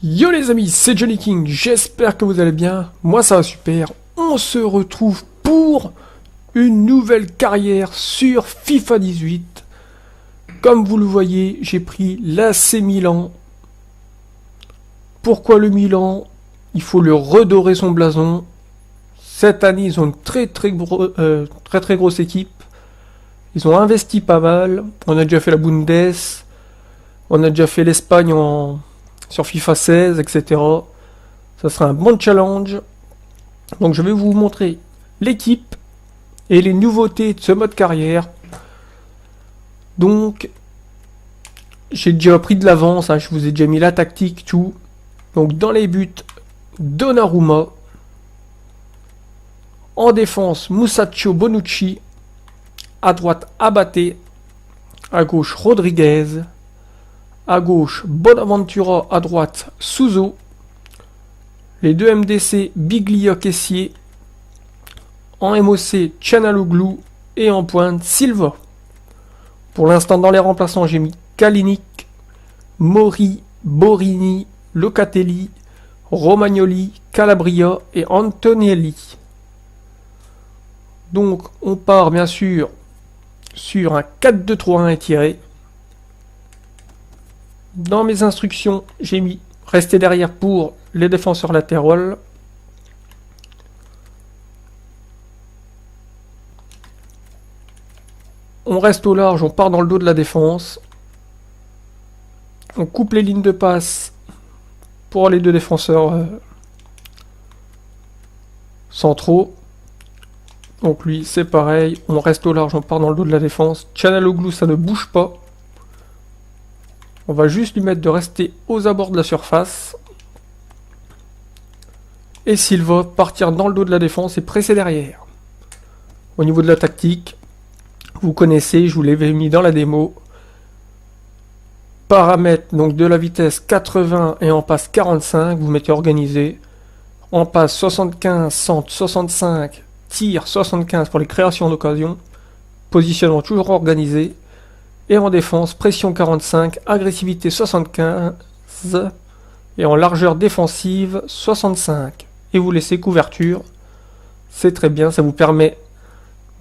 Yo les amis, c'est Johnny King, j'espère que vous allez bien, moi ça va super. On se retrouve pour une nouvelle carrière sur FIFA 18. Comme vous le voyez, j'ai pris l'AC Milan. Pourquoi le Milan? Il faut le redorer son blason. Cette année, ils ont une très grosse équipe. Ils ont investi pas mal. On a déjà fait la Bundes. On a déjà fait l'Espagne sur FIFA 16, etc. Ça sera un bon challenge. Donc je vais vous montrer l'équipe et les nouveautés de ce mode carrière. Donc j'ai déjà pris de l'avance, je vous ai déjà mis la tactique, tout. Donc dans les buts, Donnarumma. En défense, Musacchio Bonucci. À droite, Abate. À gauche, Rodriguez. À gauche, Bonaventura. À droite, Suso. Les deux MDC, Biglia Kessier. En MOC, Çalhanoğlu. Et en pointe, Silva. Pour l'instant, dans les remplaçants, j'ai mis Kalinic, Mori, Borini, Locatelli, Romagnoli, Calabria et Antonelli. Donc, on part bien sûr sur un 4-2-3-1 étiré. Dans mes instructions, j'ai mis rester derrière pour les défenseurs latéraux. On reste au large, on part dans le dos de la défense. On coupe les lignes de passe pour les deux défenseurs centraux. Donc lui, c'est pareil. On reste au large, on part dans le dos de la défense. Çalhanoğlu, ça ne bouge pas. On va juste lui mettre de rester aux abords de la surface. Et Silva partir dans le dos de la défense et presser derrière. Au niveau de la tactique, vous connaissez, je vous l'avais mis dans la démo. Paramètres donc de la vitesse 80 et en passe 45, vous mettez organisé. En passe 75, centre 65, tir 75 pour les créations d'occasion. Positionnement toujours organisé. Et en défense, pression 45, agressivité 75 et en largeur défensive 65. Et vous laissez couverture. C'est très bien, ça vous permet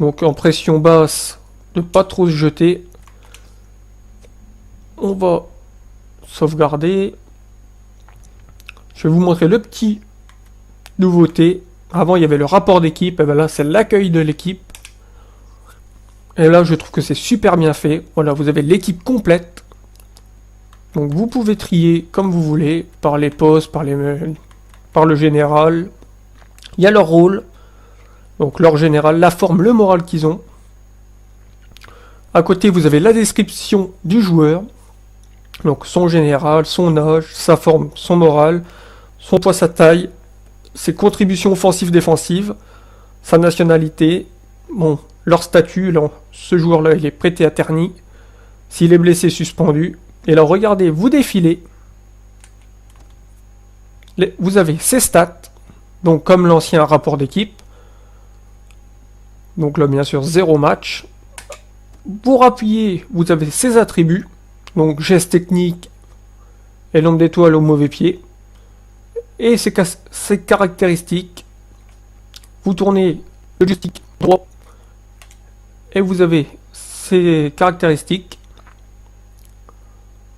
donc en pression basse de pas trop se jeter. On va sauvegarder. Je vais vous montrer le petit nouveauté. Avant, il y avait le rapport d'équipe. Et bien là, c'est l'accueil de l'équipe. Et là, je trouve que c'est super bien fait. Voilà, vous avez l'équipe complète. Donc, vous pouvez trier comme vous voulez. Par les postes, par le général. Il y a leur rôle. Donc, leur général, la forme, le moral qu'ils ont. À côté, vous avez la description du joueur. Donc son général, son âge, sa forme, son moral, son poids, sa taille, ses contributions offensives-défensives, sa nationalité, bon, leur statut, là, ce joueur-là, il est prêté à Terni, s'il est blessé, suspendu. Et là, regardez, vous défilez, vous avez ses stats, donc comme l'ancien rapport d'équipe, donc là, bien sûr, 0 match. Pour appuyer, vous avez ses attributs, donc geste technique et nombre d'étoiles au mauvais pied. Et ses caractéristiques, vous tournez le joystick droit et vous avez ses caractéristiques,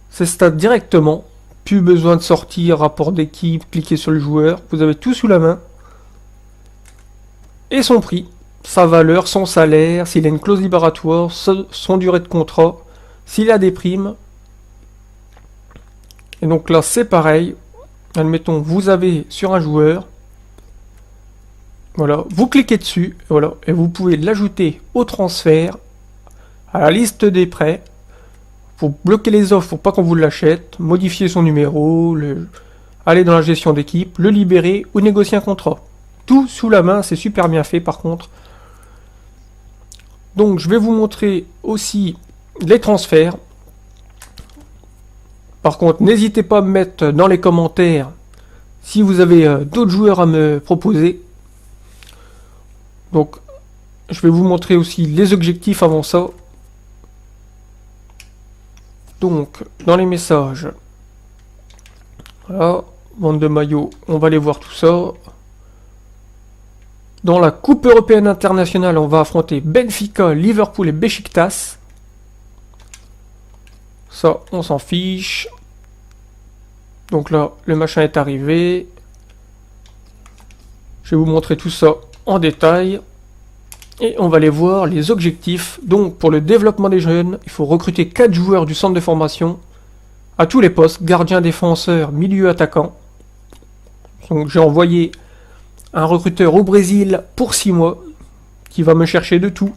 ses stats directement. Plus besoin de sortir, rapport d'équipe, cliquer sur le joueur, vous avez tout sous la main. Et son prix, sa valeur, son salaire, s'il a une clause libératoire, son durée de contrat, s'il a des primes. Et donc là, c'est pareil. Admettons, vous avez sur un joueur. Voilà, vous cliquez dessus. Voilà, et vous pouvez l'ajouter au transfert, à la liste des prêts. Faut bloquer les offres pour pas qu'on vous l'achète. Modifier son numéro, aller dans la gestion d'équipe, le libérer ou négocier un contrat. Tout sous la main, c'est super bien fait par contre. Donc je vais vous montrer aussi les transferts. Par contre, n'hésitez pas à me mettre dans les commentaires si vous avez d'autres joueurs à me proposer. Donc, je vais vous montrer aussi les objectifs avant ça. Donc, dans les messages, voilà, vente de maillots, on va aller voir tout ça. Dans la Coupe européenne internationale, on va affronter Benfica, Liverpool et Beşiktaş. Ça, on s'en fiche. Donc là, le machin est arrivé. Je vais vous montrer tout ça en détail. Et on va aller voir les objectifs. Donc, pour le développement des jeunes, il faut recruter 4 joueurs du centre de formation à tous les postes, gardien, défenseur, milieu, attaquant. Donc, j'ai envoyé un recruteur au Brésil pour 6 mois, qui va me chercher de tout.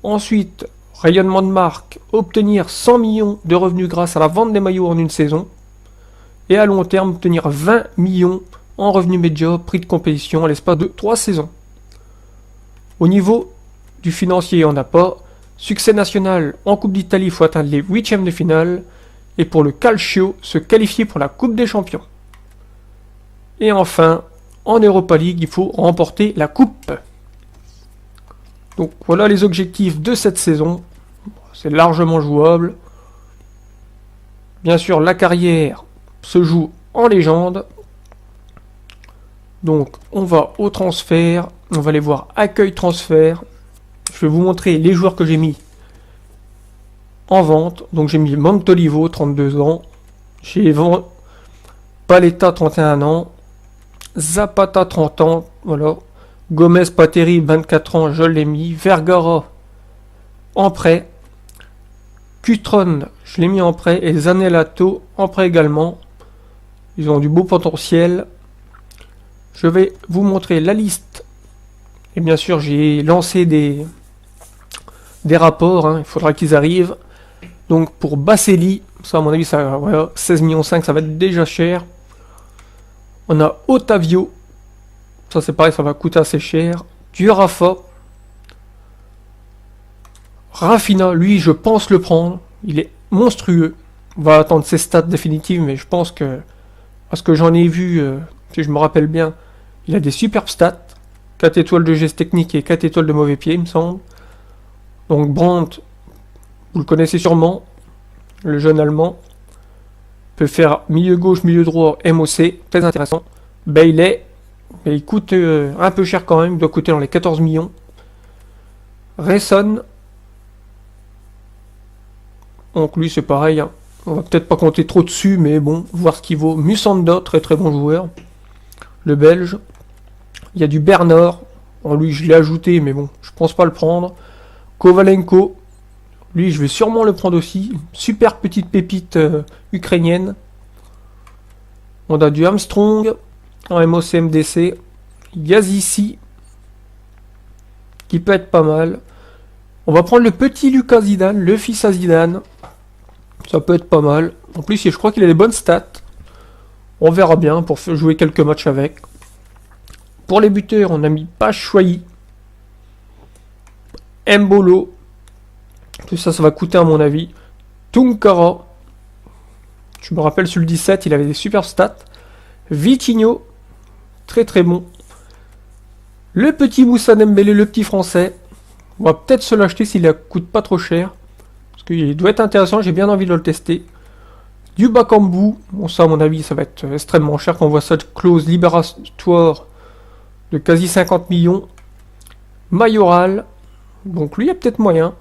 Ensuite, rayonnement de marque, obtenir 100 millions de revenus grâce à la vente des maillots en une saison. Et à long terme, obtenir 20 millions en revenus médias, prix de compétition à l'espace de 3 saisons. Au niveau du financier, on n'a pas. Succès national en Coupe d'Italie, il faut atteindre les 8e de finale. Et pour le Calcio, se qualifier pour la Coupe des Champions. Et enfin, en Europa League, il faut remporter la Coupe. Donc voilà les objectifs de cette saison. C'est largement jouable. Bien sûr, la carrière se joue en légende. Donc on va au transfert. On va aller voir accueil transfert. Je vais vous montrer les joueurs que j'ai mis en vente. Donc j'ai mis Montolivo, 32 ans. J'ai Paletta, 31 ans. Zapata, 30 ans. Voilà. Gomez, pas terrible, 24 ans. Je l'ai mis. Vergara, en prêt. Cutron, je l'ai mis en prêt. Et Zanellato, en prêt également. Ils ont du beau potentiel. Je vais vous montrer la liste. Et bien sûr, j'ai lancé des rapports. Il faudra qu'ils arrivent. Donc pour Baselli, ça à mon avis, ça, voilà, 16,5 millions, ça va être déjà cher. On a Otavio. Ça c'est pareil, ça va coûter assez cher. Durafa. Rafinha, lui, je pense le prendre. Il est monstrueux. On va attendre ses stats définitives, mais je pense que, parce que j'en ai vu, si je me rappelle bien, il a des superbes stats. 4 étoiles de geste technique et 4 étoiles de mauvais pied, il me semble. Donc Brandt, vous le connaissez sûrement, le jeune allemand. Peut faire milieu gauche, milieu droit, MOC, très intéressant. Bailey, mais il coûte un peu cher quand même, il doit coûter dans les 14 millions. Rayson, donc lui c'est pareil, hein. On va peut-être pas compter trop dessus, mais bon, voir ce qu'il vaut. Musanda, très très bon joueur, le belge. Il y a du Bernard, bon, lui je l'ai ajouté, mais bon, je pense pas le prendre. Kovalenko, lui je vais sûrement le prendre aussi. Super petite pépite ukrainienne. On a du Armstrong en MOC MDC. Yazici, qui peut être pas mal. On va prendre le petit Lucas Zidane, le fils à Zidane. Ça peut être pas mal. En plus, je crois qu'il a des bonnes stats. On verra bien pour jouer quelques matchs avec. Pour les buteurs, on a mis Batshuayi, Mbolo. Tout ça, ça va coûter à mon avis. Tunkara. Je me rappelle sur le 17, il avait des super stats. Vitinho. Très très bon. Le petit Moussa Dembélé, le petit français. On va peut-être se l'acheter s'il ne coûte pas trop cher. Parce qu'il doit être intéressant, j'ai bien envie de le tester. Du Bakambu. Bon, ça à mon avis, ça va être extrêmement cher quand on voit cette clause libératoire de quasi 50 millions. Mayoral. Donc lui, il y a peut-être moyen.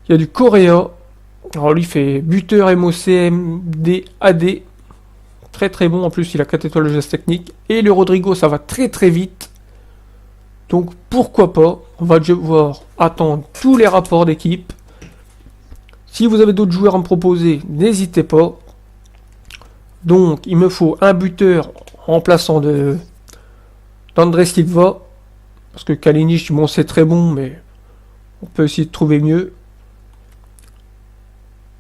Il y a du Correa. Alors lui, il fait buteur MOC, MD, AD. Très très bon. En plus, il a 4 étoiles de geste technique. Et le Rodrigo, ça va très très vite. Donc pourquoi pas. On va devoir attendre tous les rapports d'équipe. Si vous avez d'autres joueurs à me proposer, n'hésitez pas. Donc, il me faut un buteur remplaçant d'André Silva. Parce que Kalinic, bon, c'est très bon, mais on peut essayer de trouver mieux.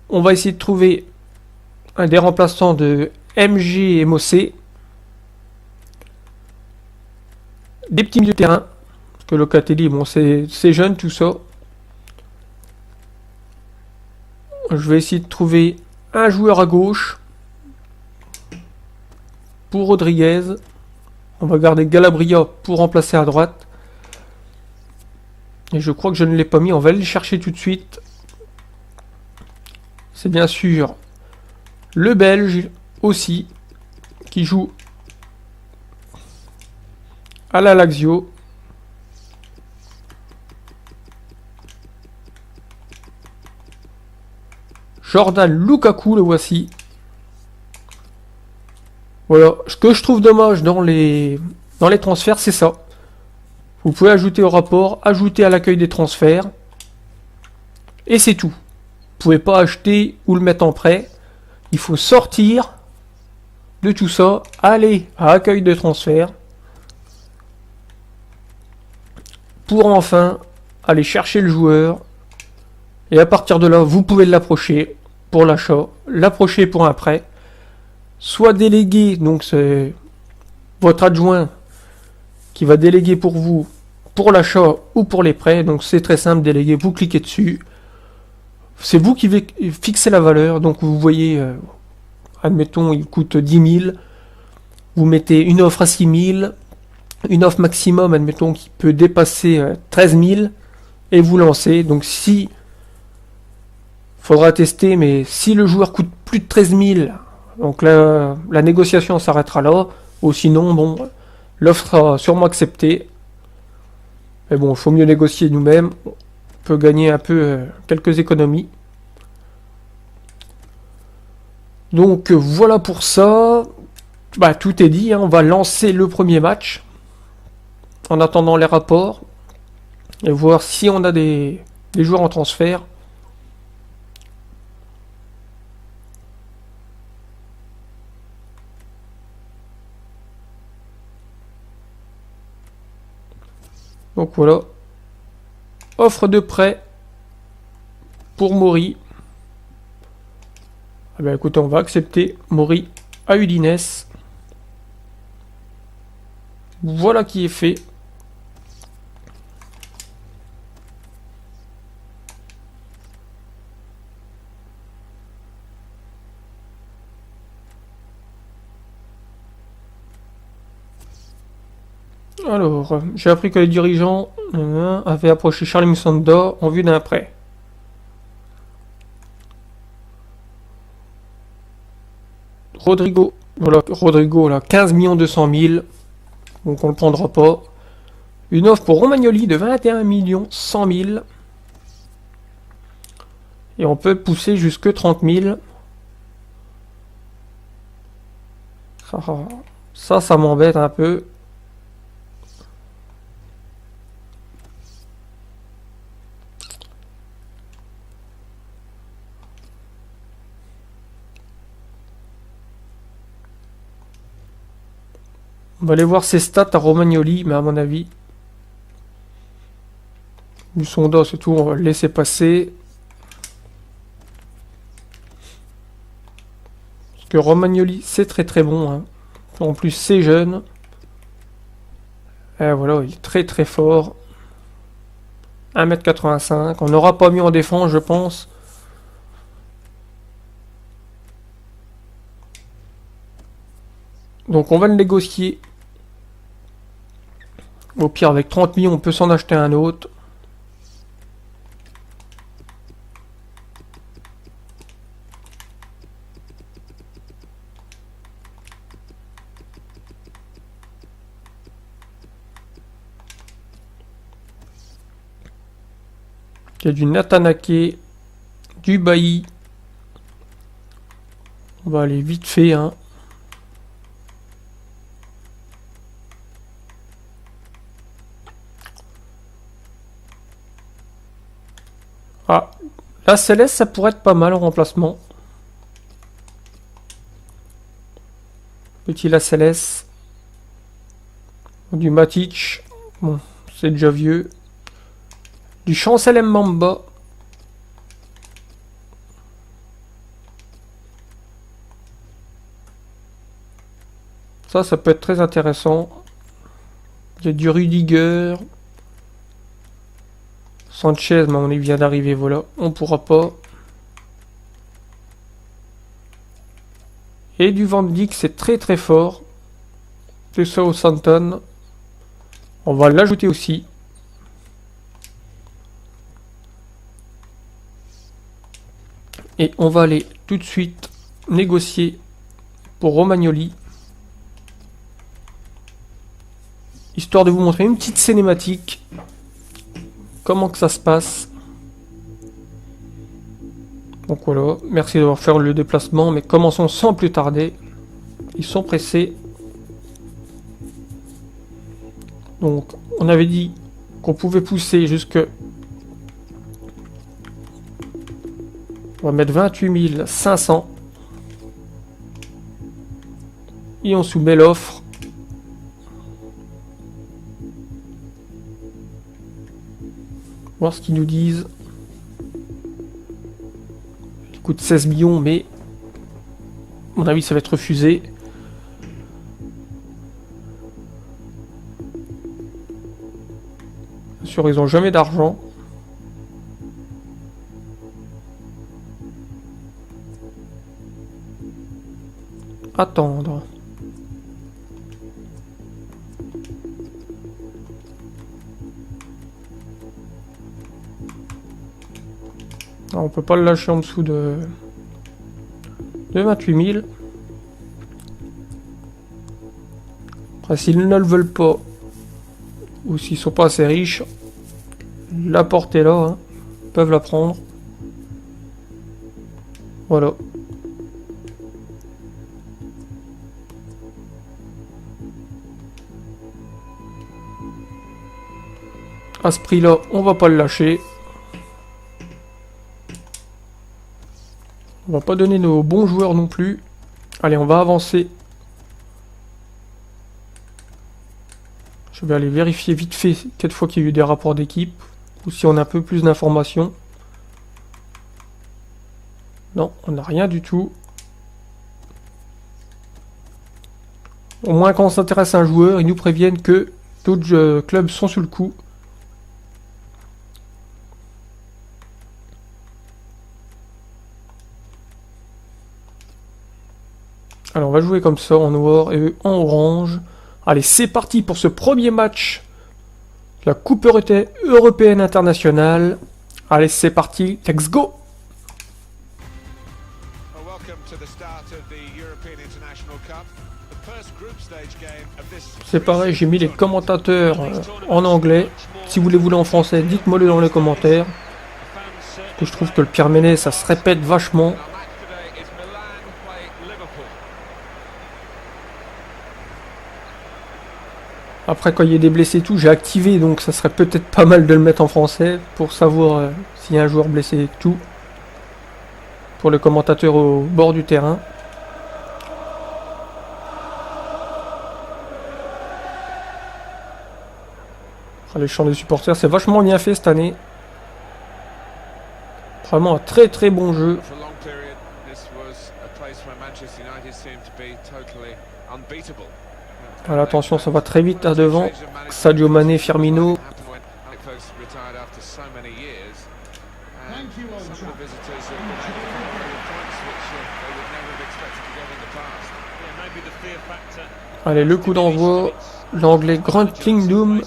On va essayer de trouver un des remplaçants de MG et MOC. Des petits milieux de terrain. Parce que Locatelli, bon, c'est jeune, tout ça. Je vais essayer de trouver un joueur à gauche. Pour Rodriguez. On va garder Galabria pour remplacer à droite. Et je crois que je ne l'ai pas mis. On va aller le chercher tout de suite. C'est bien sûr le Belge aussi, qui joue à la Lazio. Jordan Lukaku, le voici. Voilà, ce que je trouve dommage dans les transferts, c'est ça. Vous pouvez ajouter au rapport, ajouter à l'accueil des transferts. Et c'est tout. Vous pouvez pas acheter ou le mettre en prêt. Il faut sortir de tout ça, aller à accueil de transfert. Pour enfin aller chercher le joueur. Et à partir de là, vous pouvez l'approcher pour l'achat, l'approcher pour un prêt. Soit délégué, donc c'est votre adjoint qui va déléguer pour vous pour l'achat ou pour les prêts. Donc c'est très simple, déléguer, vous cliquez dessus. C'est vous qui fixez la valeur. Donc vous voyez, admettons, il coûte 10 000. Vous mettez une offre à 6 000. Une offre maximum, admettons, qui peut dépasser 13 000. Et vous lancez. Donc si... faudra tester, mais si le joueur coûte plus de 13 000, donc la négociation s'arrêtera là. Ou sinon, bon, l'offre sera sûrement acceptée. Mais bon, il faut mieux négocier nous-mêmes. On peut gagner un peu quelques économies. Donc voilà pour ça. Bah, tout est dit, hein. On va lancer le premier match. En attendant les rapports. Et voir si on a des joueurs en transfert. Donc voilà. Offre de prêt pour Mori. Eh bien, écoutez, on va accepter Mori à Udinese. Voilà qui est fait. Alors, j'ai appris que les dirigeants avaient approché Charlie Musonda en vue d'un prêt. Rodrigo, voilà, Rodrigo, là, 15 200 000. Donc on ne le prendra pas. Une offre pour Romagnoli de 21 100 000. Et on peut pousser jusque 30 000. Ça m'embête un peu. On va aller voir ses stats à Romagnoli, mais à mon avis, du sonda, c'est tout, on va le laisser passer. Parce que Romagnoli, c'est très très bon. Hein. En plus, c'est jeune. Et voilà, il est très très fort. 1m85. On n'aura pas mieux en défense, je pense. Donc on va le négocier. Au pire, avec 30 millions, on peut s'en acheter un autre. Il y a du Natanake, du Bailly. On va aller vite fait, hein. Ah, la Céleste, ça pourrait être pas mal en remplacement. Petit la Céleste. Du Matic. Bon, c'est déjà vieux. Du Chancel Mbamba. Ça peut être très intéressant. Il y a du Rudiger. Sanchez, mais on y vient d'arriver, voilà. On pourra pas. Et du Van Dijk, c'est très très fort. C'est ça au Santon. On va l'ajouter aussi. Et on va aller tout de suite négocier pour Romagnoli. Histoire de vous montrer une petite cinématique. Comment que ça se passe. Donc voilà, merci d'avoir fait le déplacement, mais commençons sans plus tarder. Ils sont pressés. Donc, on avait dit qu'on pouvait pousser jusque... On va mettre 28 500. Et on soumet l'offre. Voir ce qu'ils nous disent. Il coûte 16 millions, mais... à mon avis, ça va être refusé. Bien sûr, ils n'ont jamais d'argent. Attendre. Alors, on peut pas le lâcher en dessous de 28 000. Après, s'ils ne le veulent pas, ou s'ils sont pas assez riches, la porte est là, hein. Ils peuvent la prendre. Voilà. À ce prix-là, on va pas le lâcher. On va pas donner nos bons joueurs non plus. Allez, on va avancer. Je vais aller vérifier vite fait cette fois qu'il y a eu des rapports d'équipe. Ou si on a un peu plus d'informations. Non, on n'a rien du tout. Au moins quand on s'intéresse à un joueur, ils nous préviennent que d'autres clubs sont sous le coup. Alors on va jouer comme ça en noir et eux en orange. Allez, c'est parti pour ce premier match. La Coupe européenne internationale. Allez, c'est parti, let's go! C'est pareil, j'ai mis les commentateurs en anglais. Si vous les voulez en français, dites-moi-le dans les commentaires. Parce que je trouve que le Pierre Ménès, ça se répète vachement. Après, quand il y a des blessés et tout, j'ai activé, donc ça serait peut-être pas mal de le mettre en français pour savoir s'il y a un joueur blessé et tout. Pour le commentateur au bord du terrain. Les chants des supporters, c'est vachement bien fait cette année. Vraiment un très très bon jeu. Alors attention, ça va très vite à devant. Sadio Mané, Firmino. Allez, le coup d'envoi. L'anglais Grand Kingdom.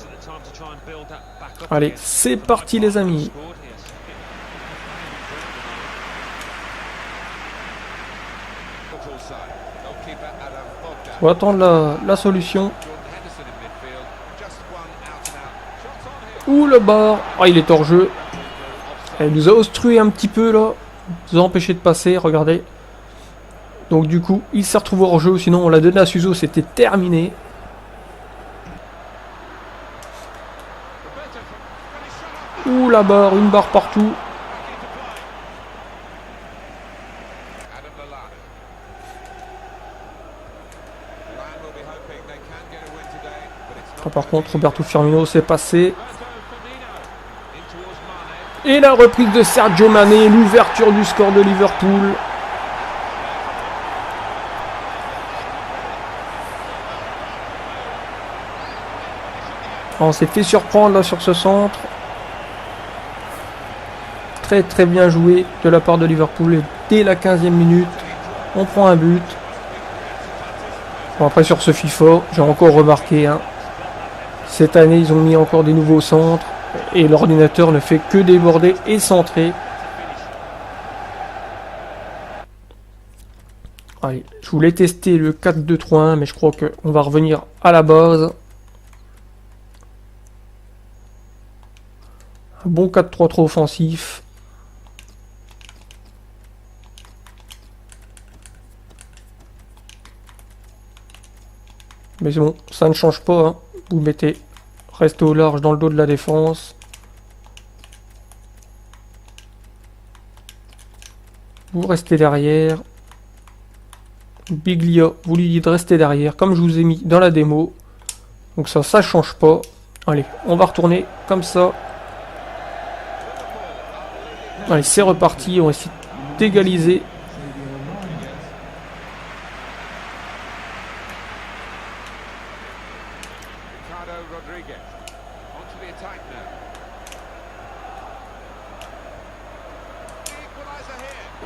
Allez, c'est parti les amis. On va attendre la solution. Ouh, le bar. Ah, il est hors jeu. Il nous a obstrué un petit peu là. Il nous a empêché de passer, regardez. Donc du coup, il s'est retrouvé hors jeu. Sinon, on l'a donné à Suso, c'était terminé. Ouh, la barre, une barre partout. Ah, par contre, Roberto Firmino s'est passé. Et la reprise de Sadio Mané, l'ouverture du score de Liverpool. On s'est fait surprendre là sur ce centre. Très très bien joué de la part de Liverpool. Et dès la 15e minute, on prend un but. Bon, après sur ce FIFA, j'ai encore remarqué, hein, cette année ils ont mis encore des nouveaux centres. Et l'ordinateur ne fait que déborder et centrer. Allez, je voulais tester le 4-2-3-1, mais je crois qu'on va revenir à la base. Un bon 4-3-3 offensif. Mais bon, ça ne change pas. Hein. Vous mettez, restez au large dans le dos de la défense. Vous restez derrière. Biglia, vous lui dites de rester derrière, comme je vous ai mis dans la démo. Donc ça change pas. Allez, on va retourner comme ça. Allez, c'est reparti. On va essayer d'égaliser.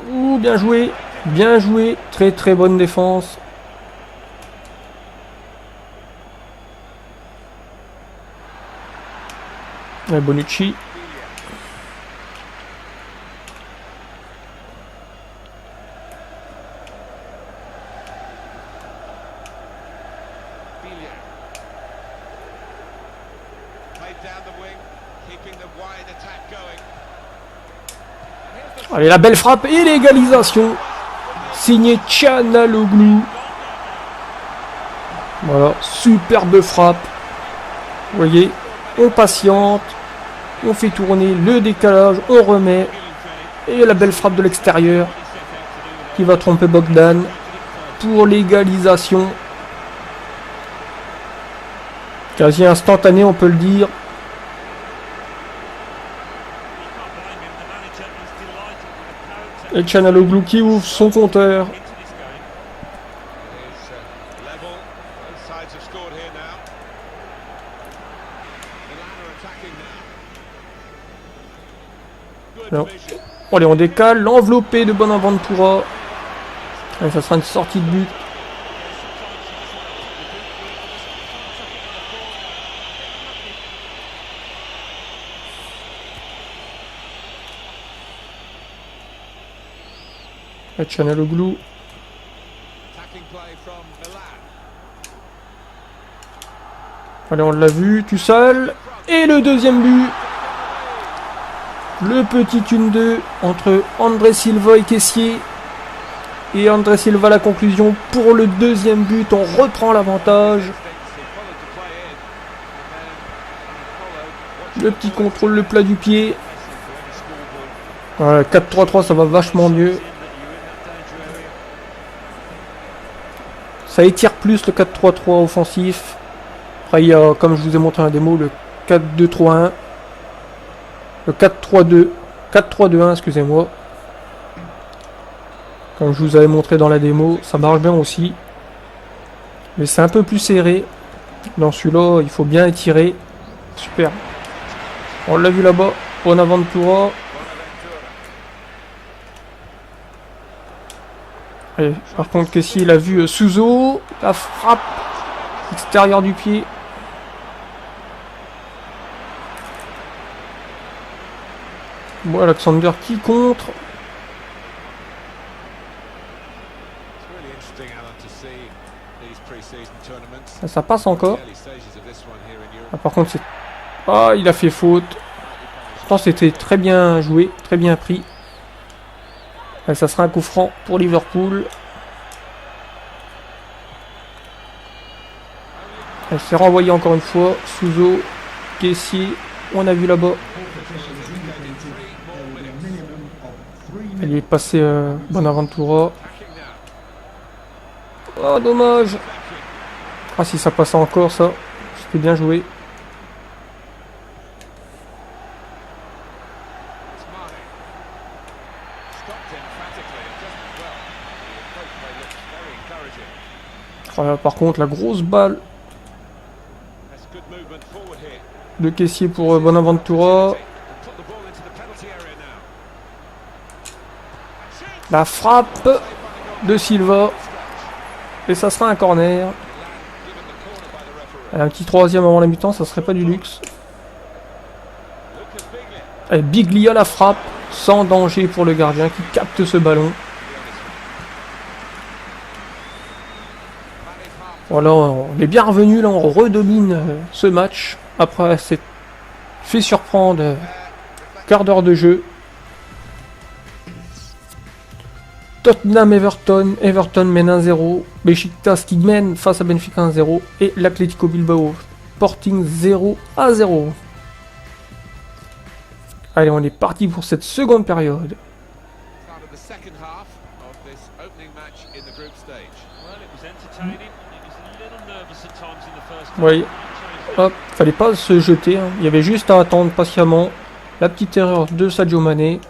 Ouh, bien joué. Bien joué. Très très bonne défense. Et Bonucci. Allez, la belle frappe et l'égalisation. Signé Çalhanoğlu. Voilà, superbe frappe. Vous voyez, on patiente. On fait tourner le décalage, on remet. Et la belle frappe de l'extérieur. Qui va tromper Bogdan. Pour l'égalisation. Quasi instantané, on peut le dire. Et Çalhanoğlu qui ouvre son compteur. Alors, allez, on décale. L'enveloppé de Bonaventura. Allez, ça sera une sortie de but. Et Çalhanoğlu. Allez, on l'a vu, tout seul. Et le deuxième but. Le petit 1-2 entre André Silva et Kessié. Et André Silva la conclusion pour le deuxième but. On reprend l'avantage. Le petit contrôle, le plat du pied. Voilà, 4-3-3, ça va vachement mieux. Ça étire plus le 4-3-3 offensif. Après, il y a, comme je vous ai montré dans la démo, le 4-2-3-1. Le 4-3-2. 4-3-2-1, excusez-moi. Comme je vous avais montré dans la démo, ça marche bien aussi. Mais c'est un peu plus serré. Dans celui-là, il faut bien étirer. Super. On l'a vu là-bas. Bonaventura. Et par contre, que s'il a vu Suso, la frappe extérieure du pied. Bon, Alexander qui contre. Ça passe encore. Ah, par contre, c'est... Ah, il a fait faute. Pourtant, c'était très bien joué, très bien pris. Et ça sera un coup franc pour Liverpool. Elle s'est renvoyée encore une fois. Suso, Kessié, on a vu là-bas. Elle est passée Bonaventura. Oh, dommage. Ah, si ça passait encore, ça. C'était bien joué. Voilà, par contre, la grosse balle de Kessié pour Bonaventura. La frappe de Silva. Et ça sera un corner. Un petit troisième avant la mi-temps, ça serait pas du luxe. Et Biglia la frappe. Sans danger pour le gardien qui capte ce ballon. Voilà, on est bien revenu là, on redomine ce match. Après s'être fait surprendre quart d'heure de jeu. Tottenham Everton, Everton mène 1-0, Beşiktaş qui mène face à Benfica 1-0 et l'Atlético Bilbao Sporting 0-0. Allez, on est parti pour cette seconde période. Oui, hop, fallait pas se jeter, hein. Il y avait juste à attendre patiemment la petite erreur de Sadio Mané.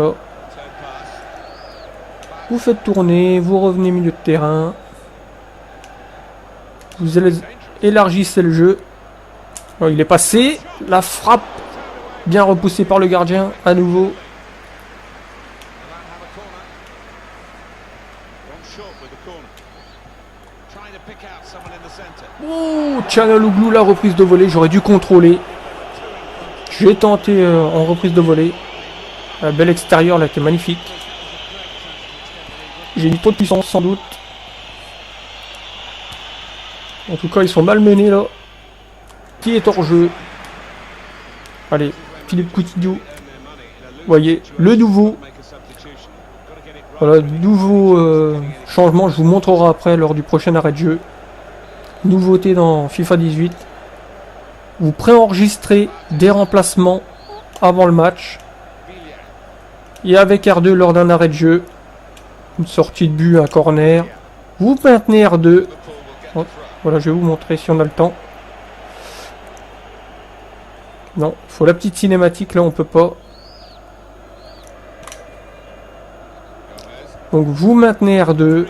Oh. Vous faites tourner, vous revenez milieu de terrain. Vous élargissez le jeu. Oh, il est passé. La frappe bien repoussée par le gardien à nouveau. Oh, Çalhanoğlu, la reprise de volée. J'aurais dû contrôler. J'ai tenté en reprise de volée. La belle extérieure là était magnifique. J'ai mis trop de puissance sans doute. En tout cas ils sont malmenés là. Qui est hors jeu? Allez, Philippe Coutinho. Vous voyez, le nouveau. Voilà, nouveau changement, je vous montrerai après lors du prochain arrêt de jeu. Nouveauté dans FIFA 18. Vous préenregistrez des remplacements avant le match. Et avec R2 lors d'un arrêt de jeu, une sortie de but, un corner, vous maintenez R2. Oh, voilà, je vais vous montrer si on a le temps. Non, il faut la petite cinématique, là on peut pas. Donc vous maintenez R2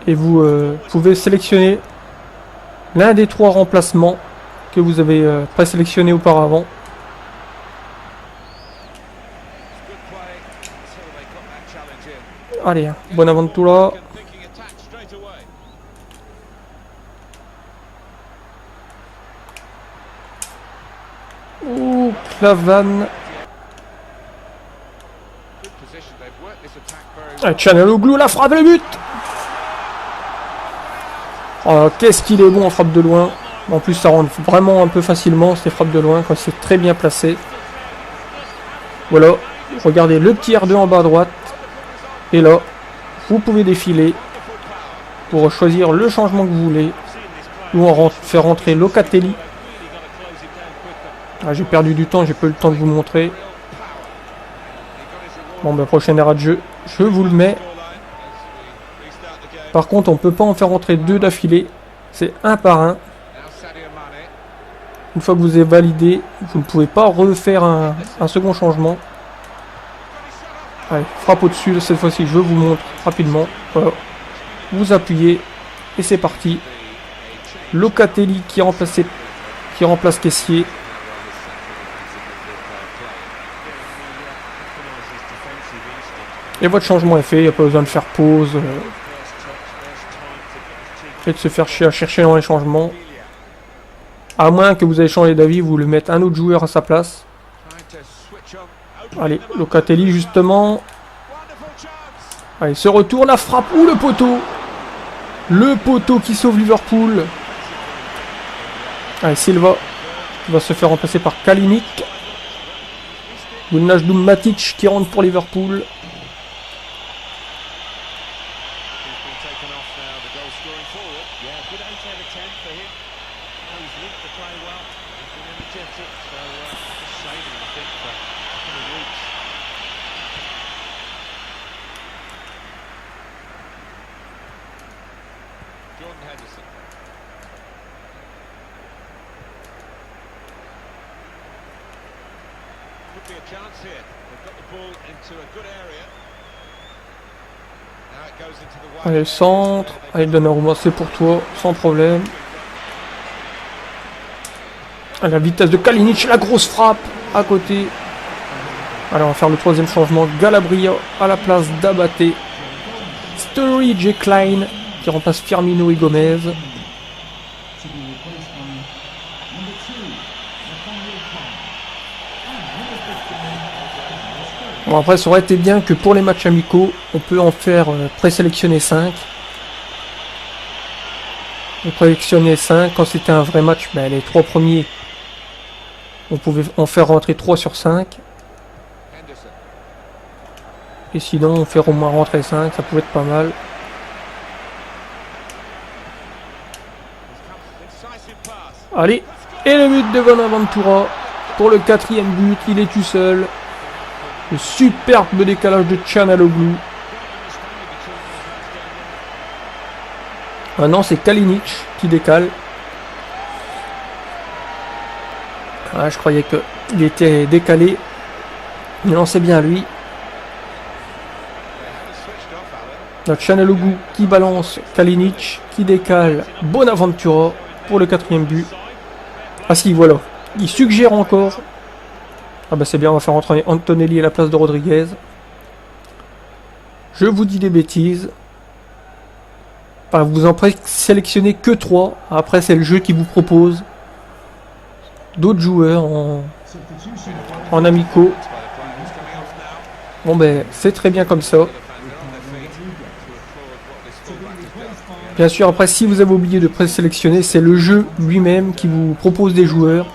et vous pouvez sélectionner l'un des 3 remplacements que vous avez présélectionné auparavant. Allez, Bonaventura. Ouh, Klavan. Çalhanoğlu, la frappe, le but. Oh, qu'est-ce qu'il est bon en frappe de loin. En plus, ça rentre vraiment un peu facilement ces frappes de loin quand c'est très bien placé. Voilà, regardez le petit R2 en bas à droite. Et là, vous pouvez défiler pour choisir le changement que vous voulez. Ou on fait rentrer Locatelli. Ah, j'ai perdu du temps, j'ai pas eu le temps de vous montrer. Bon, ben prochain arrêt de jeu, je vous le mets. Par contre, on peut pas en faire rentrer 2 d'affilée. C'est un par un. Une fois que vous avez validé, vous ne pouvez pas refaire un second changement. Allez, frappe au-dessus, cette fois-ci, je vous montre rapidement. Voilà. Vous appuyez, et c'est parti. Locatelli qui remplace Kessié. Et votre changement est fait, il n'y a pas besoin de faire pause. Et de se faire chier à chercher dans les changements. À moins que vous ayez changé d'avis, vous le mettez un autre joueur à sa place. Allez, Locatelli justement. Allez, ce retour, la frappe. Ouh, le poteau. Le poteau qui sauve Liverpool. Allez, Silva qui va se faire remplacer par Kalinic. Wijnaldum Matic qui rentre pour Liverpool. Allez, centre. Allez, Donnarumma, c'est pour toi, sans problème. À la vitesse de Kalinic, la grosse frappe à côté. Allez, on va faire le 3e changement. Galabria à la place d'Abaté. Sturridge et Klein qui remplace Firmino et Gomez. Bon, après, ça aurait été bien que pour les matchs amicaux, on peut en faire présélectionner 5. On présélectionnait 5. Quand c'était un vrai match, ben, les 3 premiers, on pouvait en faire rentrer 3 sur 5. Et sinon, on fait au moins rentrer 5. Ça pouvait être pas mal. Allez, et le but de Bonaventura pour le 4e but. Il est tout seul. Le superbe décalage de Çalhanoğlu. Ah non, c'est Kalinic qui décale. Ah, je croyais qu'il était décalé. Non, c'est bien lui. Donc Çalhanoğlu qui balance Kalinic, qui décale Bonaventura pour le 4e but. Ah si, voilà. Il suggère encore. Ah bah c'est bien, on va faire entrer Antonelli à la place de Rodriguez. Je vous dis des bêtises. Enfin, vous en sélectionnez que 3. Après, c'est le jeu qui vous propose d'autres joueurs en amicaux. Bon ben, c'est très bien comme ça. Bien sûr, après, si vous avez oublié de présélectionner, c'est le jeu lui-même qui vous propose des joueurs.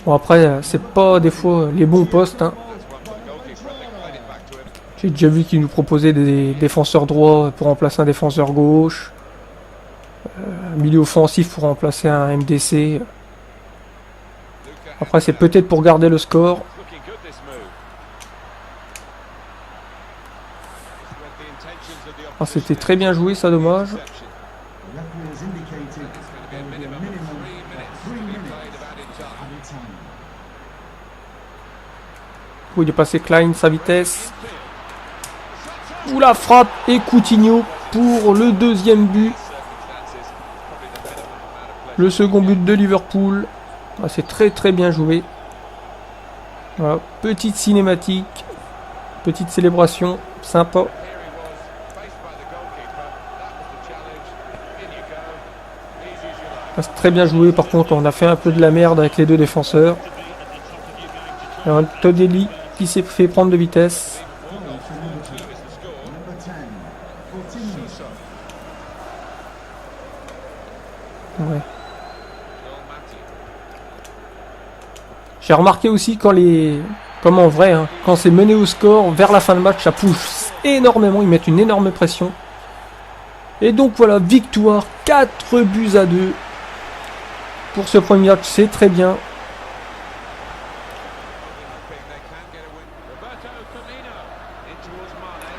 Bon, après, c'est pas des fois les bons postes. Hein. J'ai déjà vu qu'ils nous proposaient des défenseurs droits pour remplacer un défenseur gauche. Un milieu offensif pour remplacer un MDC. Après, c'est peut-être pour garder le score. Ah, c'était très bien joué, ça, dommage. Oh, il est passé Klein, sa vitesse. Ouh, la frappe et Coutinho pour le 2e but. Le second but de Liverpool. Ah, c'est très très bien joué. Voilà, petite cinématique. Petite célébration. Sympa. Ah, c'est très bien joué. Par contre, on a fait un peu de la merde avec les 2 défenseurs. Antonelli qui s'est fait prendre de vitesse. Ouais. J'ai remarqué aussi comme en vrai, hein, quand c'est mené au score, vers la fin de match, ça pousse énormément, ils mettent une énorme pression. Et donc voilà, victoire 4 buts à 2. Pour ce premier match, c'est très bien.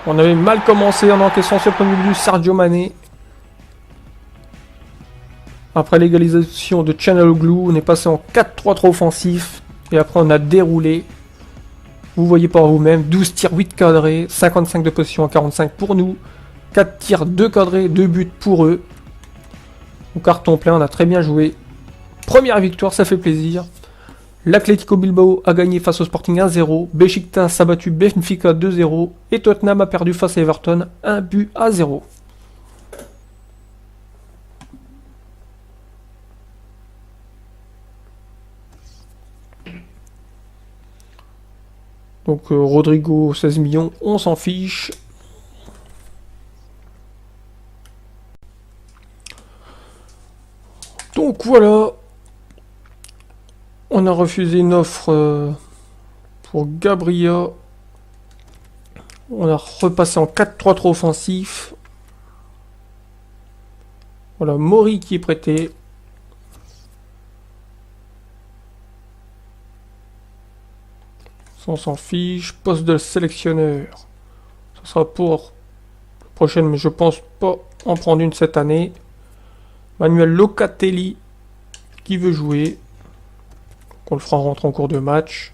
On avait mal commencé en encaissant ce premier but, Sadio Mané. Après l'égalisation de Çalhanoğlu, on est passé en 4-3-3 offensif. Et après, on a déroulé. Vous voyez par vous-même, 12 tirs, 8 cadrés, 55 de possession à 45 pour nous. 4 tirs, 2 cadrés, 2 buts pour eux. Au carton plein, on a très bien joué. Première victoire, ça fait plaisir. L'Atlético Bilbao a gagné face au Sporting 1-0. Beşiktaş a battu Benfica 2-0. Et Tottenham a perdu face à Everton 1-0. Donc Rodrigo 16 millions, on s'en fiche. Donc voilà. On a refusé une offre pour Gabriel. On a repassé en 4-3-3 offensif. Voilà, Mori qui est prêté. On s'en fiche. Poste de sélectionneur. Ça sera pour la prochaine, mais je pense pas en prendre une cette année. Manuel Locatelli qui veut jouer. On le fera rentrer en cours de match.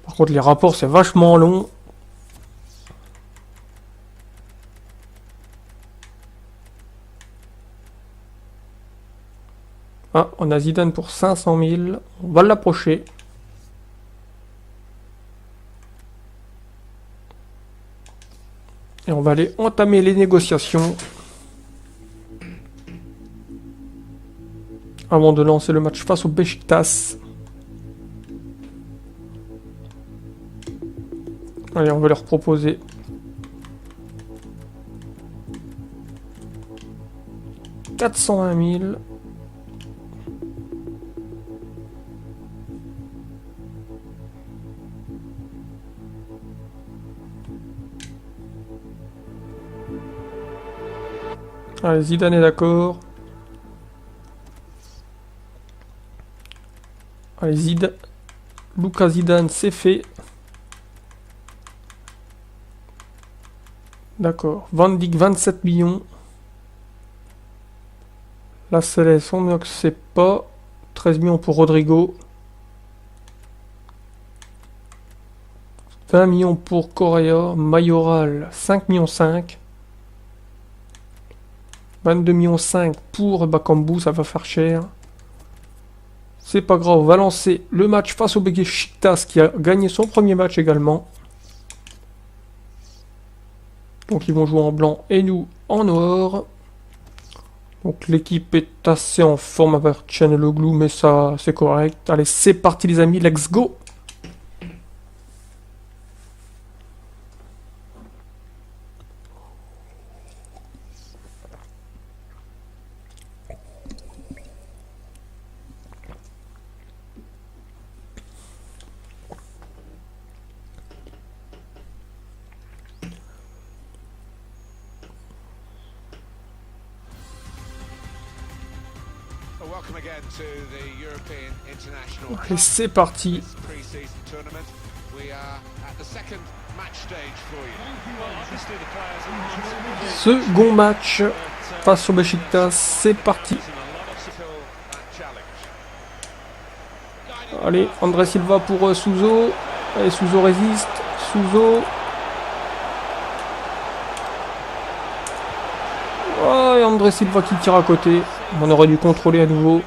Par contre, les rapports, c'est vachement long. Ah, on a Zidane pour 500 000. On va l'approcher. Et on va aller entamer les négociations. Avant de lancer le match face au Beşiktaş. Allez, on va leur proposer. « 420 000. » Allez, Zidane est d'accord. Allez, Lucas Zidane, c'est fait. D'accord. Van Dijk, 27 millions. La Céleste, on ne sait pas. 13 millions pour Rodrigo. 20 millions pour Correa. Mayoral, 5 millions 5. 22 millions 5 pour Bakambu, ça va faire cher. C'est pas grave, on va lancer le match face au Beşiktaş qui a gagné son premier match également. Donc ils vont jouer en blanc et nous en noir. Donc l'équipe est assez en forme avec Çalhanoğlu, mais ça c'est correct. Allez, c'est parti les amis, let's go! Allez, c'est parti. Second match face au Beşiktaş, c'est parti. Allez, André Silva pour Souzo. Allez, Souzo résiste. Souzo. Oh, et André Silva qui tire à côté. On aurait dû contrôler à nouveau.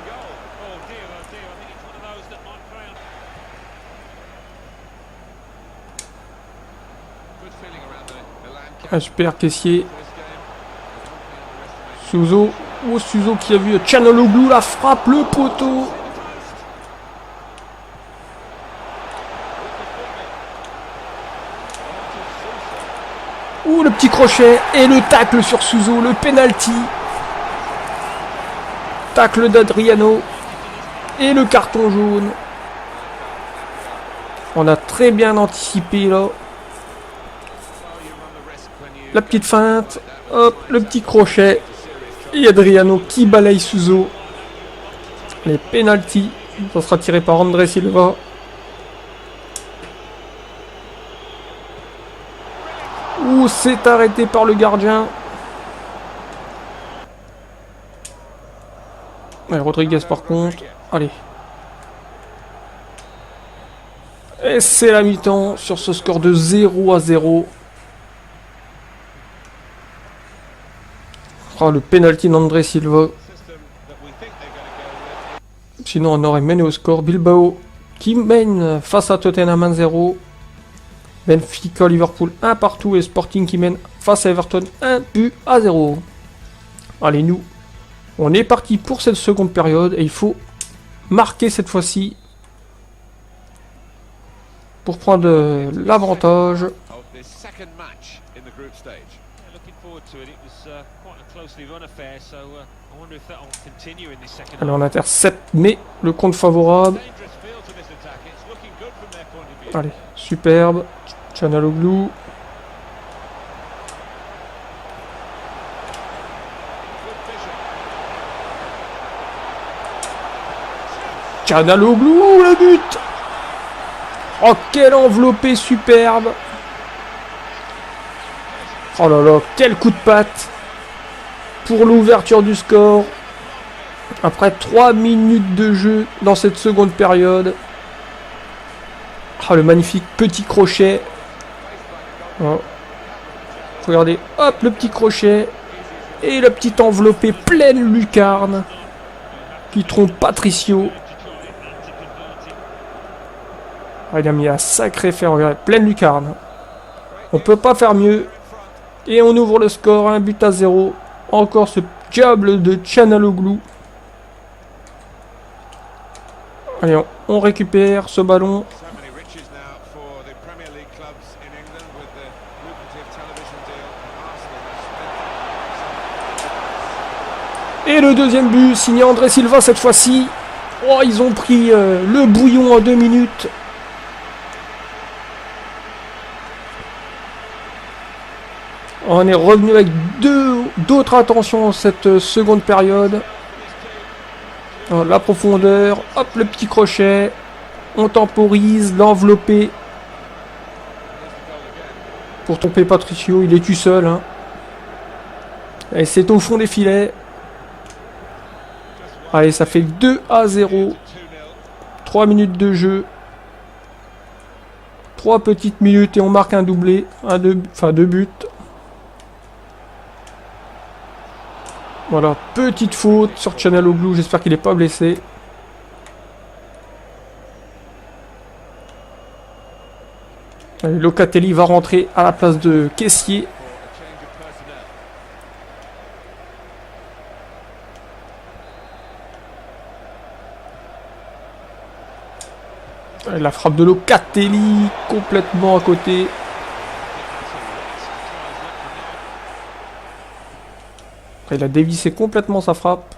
Un super caissier. Souzo. Oh, Souzo qui a vu Çalhanoğlu, la frappe, le poteau. Ouh, le petit crochet et le tacle sur Souzo, le penalty. Tacle d'Adriano et le carton jaune. On a très bien anticipé là. La petite feinte, hop, le petit crochet. Et Adriano qui balaye Souzo. Les penalty, ça sera tiré par André Silva. Ouh, c'est arrêté par le gardien. Allez, Rodriguez par contre. Allez. Et c'est la mi-temps sur ce score de 0-0. Oh, le penalty d'André Silva. Sinon, on aurait mené au score. Bilbao qui mène face à Tottenham 1-0. Benfica, Liverpool 1 partout. Et Sporting qui mène face à Everton 1-0. Allez, nous, on est parti pour cette seconde période. Et il faut marquer cette fois-ci pour prendre l'avantage. Alors on intercepte, mais le compte favorable. Allez, superbe. Çalhanoğlu. Çalhanoğlu, le but. Oh, quel enveloppé superbe. Oh là là, quel coup de patte pour l'ouverture du score. Après 3 minutes de jeu dans cette seconde période. Oh, le magnifique petit crochet. Oh. Regardez, hop, le petit crochet. Et le petit enveloppé pleine lucarne qui trompe Patricio. Oh, il a mis un sacré fer, regardez, pleine lucarne. On peut pas faire mieux. Et on ouvre le score, 1-0. Encore ce diable de Çalhanoğlu. Allez, on récupère ce ballon. Et le deuxième but, signé André Silva cette fois-ci. Oh, ils ont pris le bouillon en 2 minutes. On est revenu avec d'autres attentions cette seconde période. Alors, la profondeur, hop, le petit crochet. On temporise, l'enveloppé. Pour tromper Patricio, il est tout seul. Hein. Et c'est au fond des filets. Allez, ça fait 2-0. 3 minutes de jeu. 3 petites minutes et on marque un doublé. Deux buts. Voilà, petite faute sur Çalhanoğlu. J'espère qu'il n'est pas blessé. Allez, Locatelli va rentrer à la place de Kessié. La frappe de Locatelli, complètement à côté. Il a dévissé complètement sa frappe.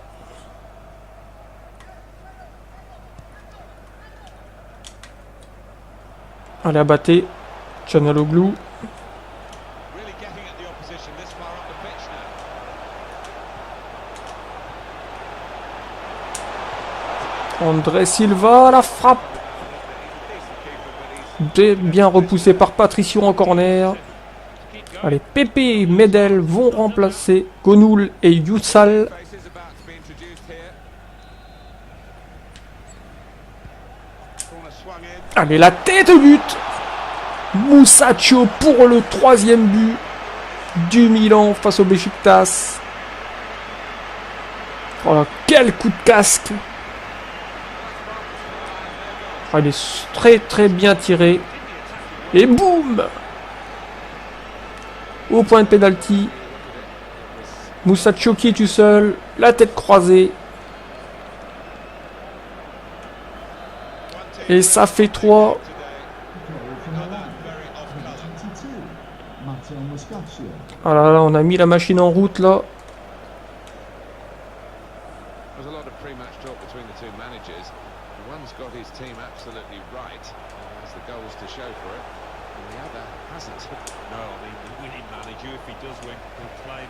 Allez, abatté. Çalhanoğlu. André Silva, la frappe. Bien repoussé par Patricio en corner. Allez, Pepe et Medel vont remplacer Gonoul et Youssal. Allez, la tête au but. Musacchio pour le 3e but du Milan face au Beşiktaş. Voilà, quel coup de casque. Il est très très bien tiré. Et boum! Au point de pénalty. Musacchio qui est tout seul. La tête croisée. Et ça fait 3. Ah là là, on a mis la machine en route là.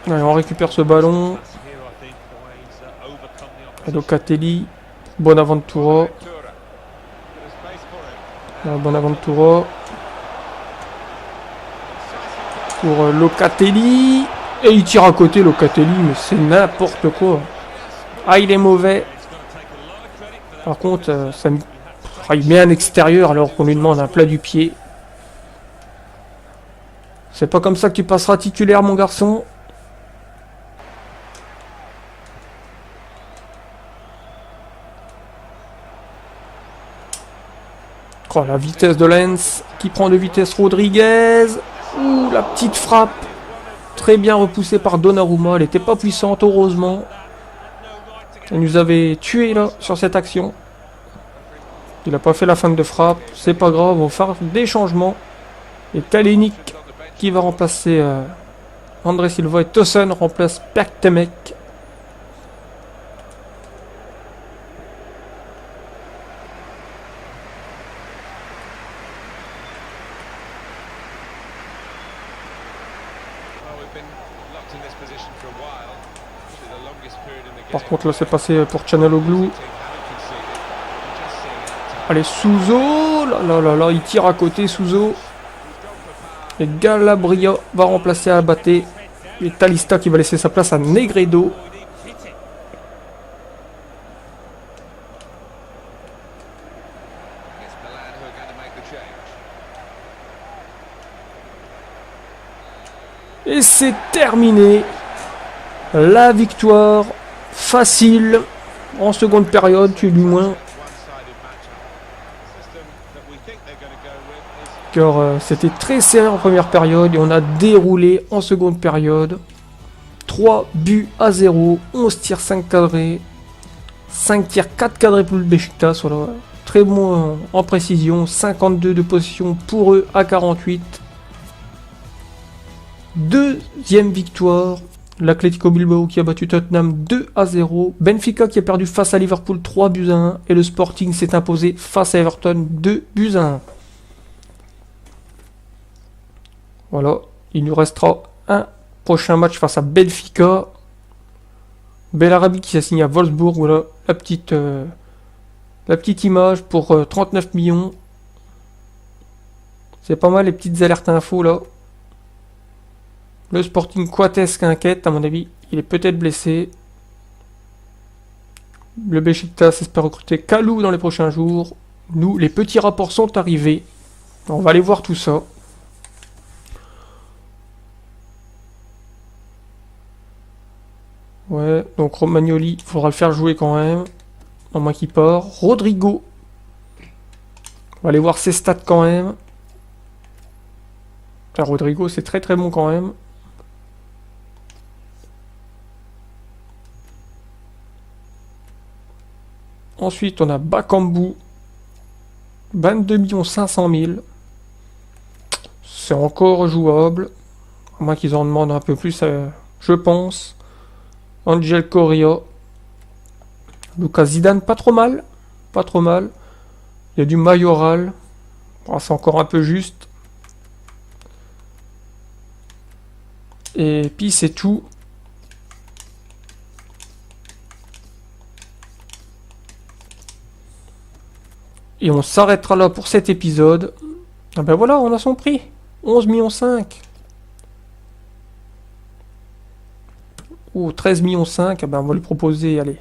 Allez, on récupère ce ballon. Locatelli. Bonaventura. Bonaventura. Pour Locatelli. Et il tire à côté Locatelli, mais c'est n'importe quoi. Ah, il est mauvais. Par contre, il met un extérieur alors qu'on lui demande un plat du pied. C'est pas comme ça que tu passeras titulaire, mon garçon. Oh, la vitesse de Lens qui prend de vitesse Rodriguez. Ouh, la petite frappe. Très bien repoussée par Donnarumma. Elle n'était pas puissante, heureusement. Elle nous avait tué là sur cette action. Il n'a pas fait la fin de frappe. C'est pas grave, on va faire des changements. Et Kalinic qui va remplacer André Silva et Tosun remplace Pertemek. Par contre là c'est passé pour Çalhanoğlu. Allez, Souzo. Là, il tire à côté Souzo. Et Galabria va remplacer Abaté. Et Talista qui va laisser sa place à Negredo. Et c'est terminé. La victoire facile en seconde période, du moins. Car c'était très serré en première période et on a déroulé en seconde période. 3-0, 11 tirs, 5 cadrés. 5 tirs, 4 cadrés pour le Beşiktaş. Voilà. Très bon en précision, 52 de possession pour eux à 48. Deuxième victoire. L'Atlético Bilbao qui a battu Tottenham 2-0. Benfica qui a perdu face à Liverpool 3-1. Et le Sporting s'est imposé face à Everton 2-1. Voilà. Il nous restera un prochain match face à Benfica. Belarabi qui s'est signé à Wolfsburg. Voilà la petite image pour 39 millions. C'est pas mal les petites alertes infos là. Le Sporting Coates qui inquiète, à mon avis, il est peut-être blessé. Le Beşiktaş espère recruter Kalou dans les prochains jours. Nous, les petits rapports sont arrivés. On va aller voir tout ça. Ouais, donc Romagnoli, il faudra le faire jouer quand même. En moins qu'il part. Rodrigo. On va aller voir ses stats quand même. Enfin, Rodrigo, c'est très très bon quand même. Ensuite, on a Bakambu. 22 500 000. C'est encore jouable. À moins qu'ils en demandent un peu plus, je pense. Angel Correa. Lucas Zidane, pas trop mal. Pas trop mal. Il y a du Mayoral. Bon, c'est encore un peu juste. Et puis c'est tout. Et on s'arrêtera là pour cet épisode. Ah ben voilà, on a son prix. 11,5 millions. Ou 13,5 millions. Ah ben on va lui proposer, allez.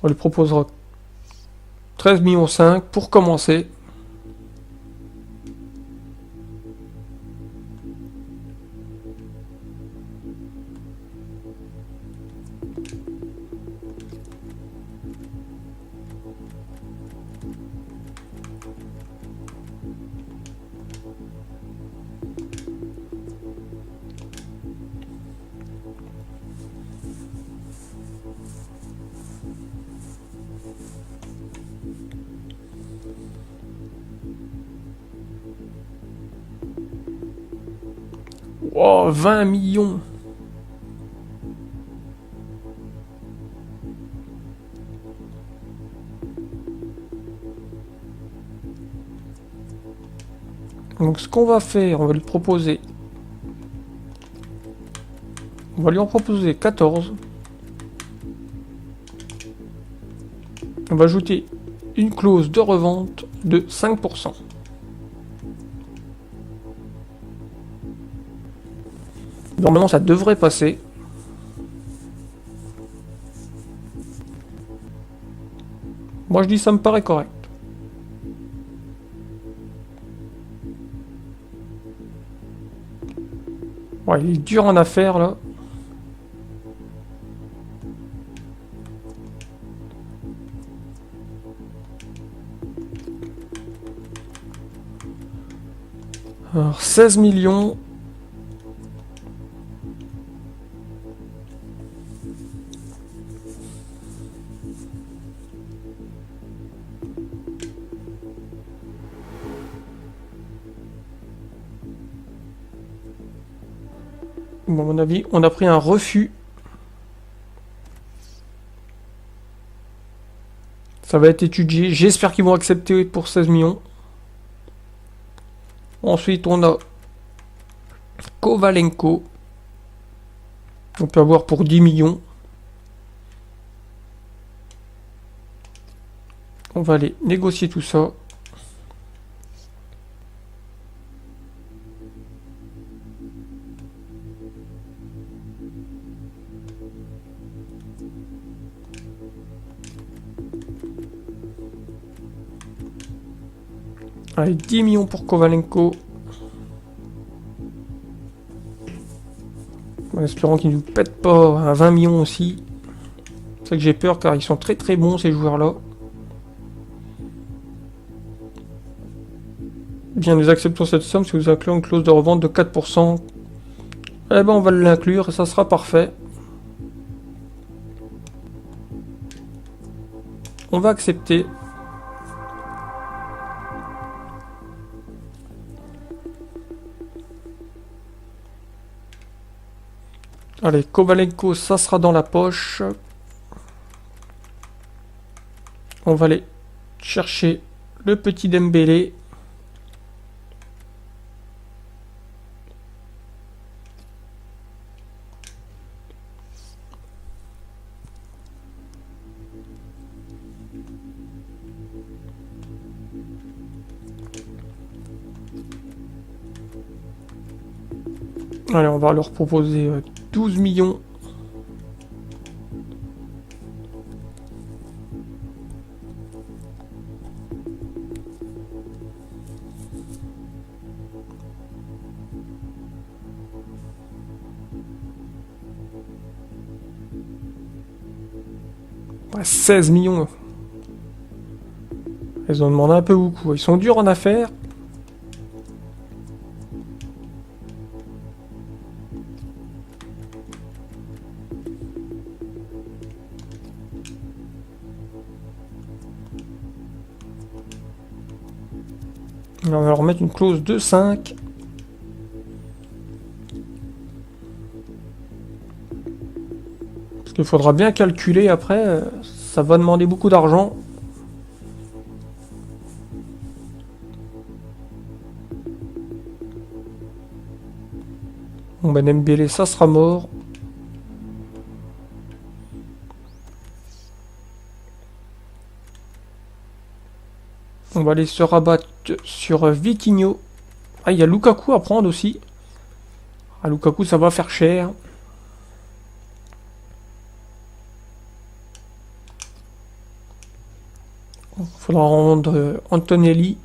On lui proposera 13,5 millions pour commencer. Oh, 20 millions. Donc ce qu'on va faire, on va lui proposer. On va lui en proposer 14. On va ajouter une clause de revente de 5%. Normalement, ça devrait passer. Moi, je dis ça me paraît correct. Ouais, il est dur en affaires, là. Alors, 16 millions. Bon, à mon avis, on a pris un refus. Ça va être étudié. J'espère qu'ils vont accepter pour 16 millions. Ensuite, on a Kovalenko. On peut avoir pour 10 millions. On va aller négocier tout ça. Allez, 10 millions pour Kovalenko. En espérant qu'ils ne nous pètent pas à 20 millions aussi. C'est ça que j'ai peur car ils sont très très bons ces joueurs-là. Bien, nous acceptons cette somme si vous incluez une clause de revente de 4%. Eh ben on va l'inclure et ça sera parfait. On va accepter. Allez, Kovalenko, ça sera dans la poche. On va aller chercher le petit Dembélé. Allez, on va leur proposer 12 millions. Ouais, 16 millions. Ils ont demandé un peu beaucoup. Ils sont durs en affaires. On va leur mettre une clause de 5. Parce qu'il faudra bien calculer après. Ça va demander beaucoup d'argent. Bon ben Dembélé, ça sera mort. On va aller se rabattre sur Vitinho. Ah, il y a Lukaku à prendre aussi. Ah, Lukaku, ça va faire cher. Il faudra rendre Antonelli.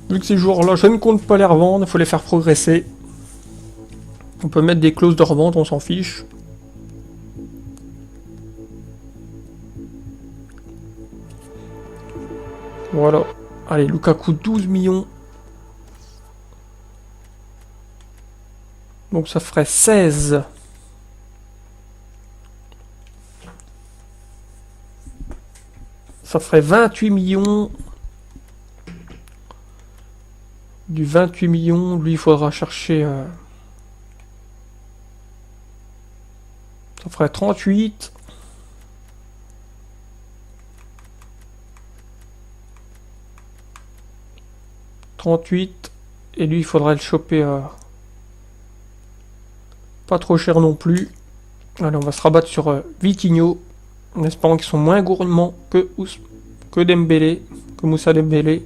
Vu que ces joueurs-là, je ne compte pas les revendre, il faut les faire progresser. On peut mettre des clauses de revente, on s'en fiche. Voilà. Allez, Lukaku, 12 millions. Donc ça ferait 16. Ça ferait 28 millions. Du 28 millions, lui, il faudra chercher... ça ferait 38. Et lui, il faudrait le choper pas trop cher non plus. Allez, on va se rabattre sur Vitinho, en espérant qu'ils sont moins gourmands que Dembélé, que Moussa Dembélé.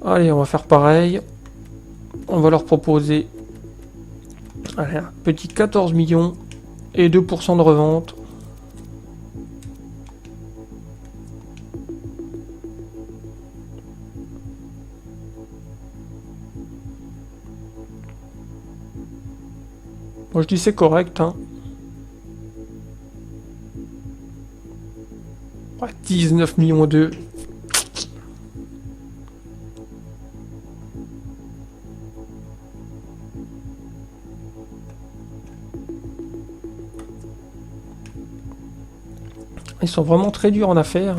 Allez, on va faire pareil. On va leur proposer allez, un petit 14 millions et 2% de revente. Moi je dis c'est correct, hein. Ouais, 19 millions 2. Ils sont vraiment très durs en affaires.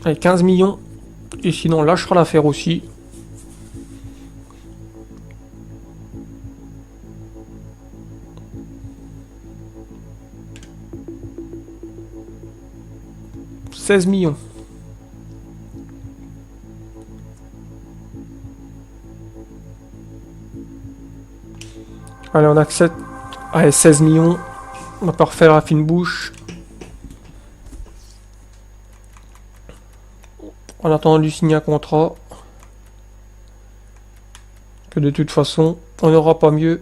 Allez, 15 millions. Et sinon, on lâchera l'affaire aussi. « 16 millions. Allez, on accepte. Allez, 16 millions. On va pas refaire la fine bouche. En attendant de lui signer un contrat. Que de toute façon, on n'aura pas mieux.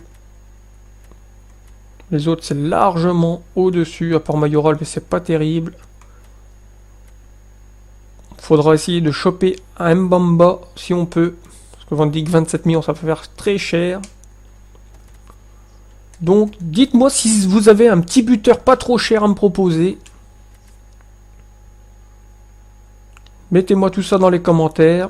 Les autres, c'est largement au-dessus, à part Mayoral, mais c'est pas terrible. Faudra essayer de choper un Mbamba si on peut. Parce que Van Dijk, 27 millions, ça peut faire très cher. Donc, dites-moi si vous avez un petit buteur pas trop cher à me proposer. Mettez-moi tout ça dans les commentaires.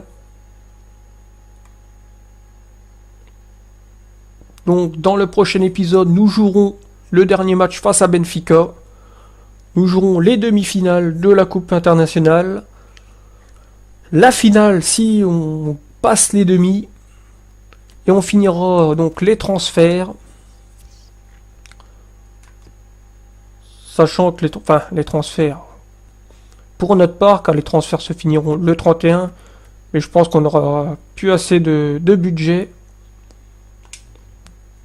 Donc, dans le prochain épisode, nous jouerons le dernier match face à Benfica. Nous jouerons les demi-finales de la Coupe internationale. La finale si on passe les demi. Et on finira donc les transferts. Sachant que les transferts, pour notre part, car les transferts se finiront le 31, mais je pense qu'on aura plus assez de budget.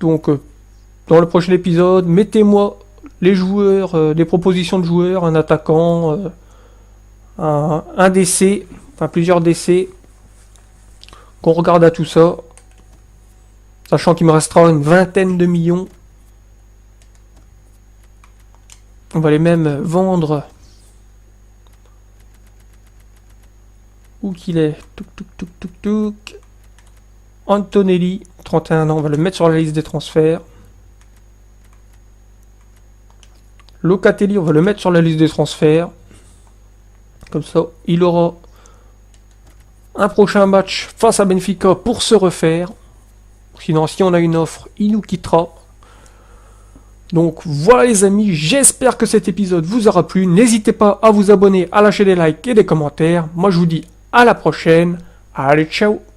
Donc, dans le prochain épisode, mettez-moi les joueurs, des propositions de joueurs, un attaquant, un DC, enfin plusieurs DC, qu'on regarde à tout ça, sachant qu'il me restera une vingtaine de millions. On va les même vendre. Où qu'il est? Touk. Antonelli, 31 ans, on va le mettre sur la liste des transferts. Locatelli, on va le mettre sur la liste des transferts. Comme ça, il aura un prochain match face à Benfica pour se refaire. Sinon, si on a une offre, il nous quittera. Donc voilà les amis, j'espère que cet épisode vous aura plu. N'hésitez pas à vous abonner, à lâcher des likes et des commentaires. Moi je vous dis à la prochaine. Allez, ciao!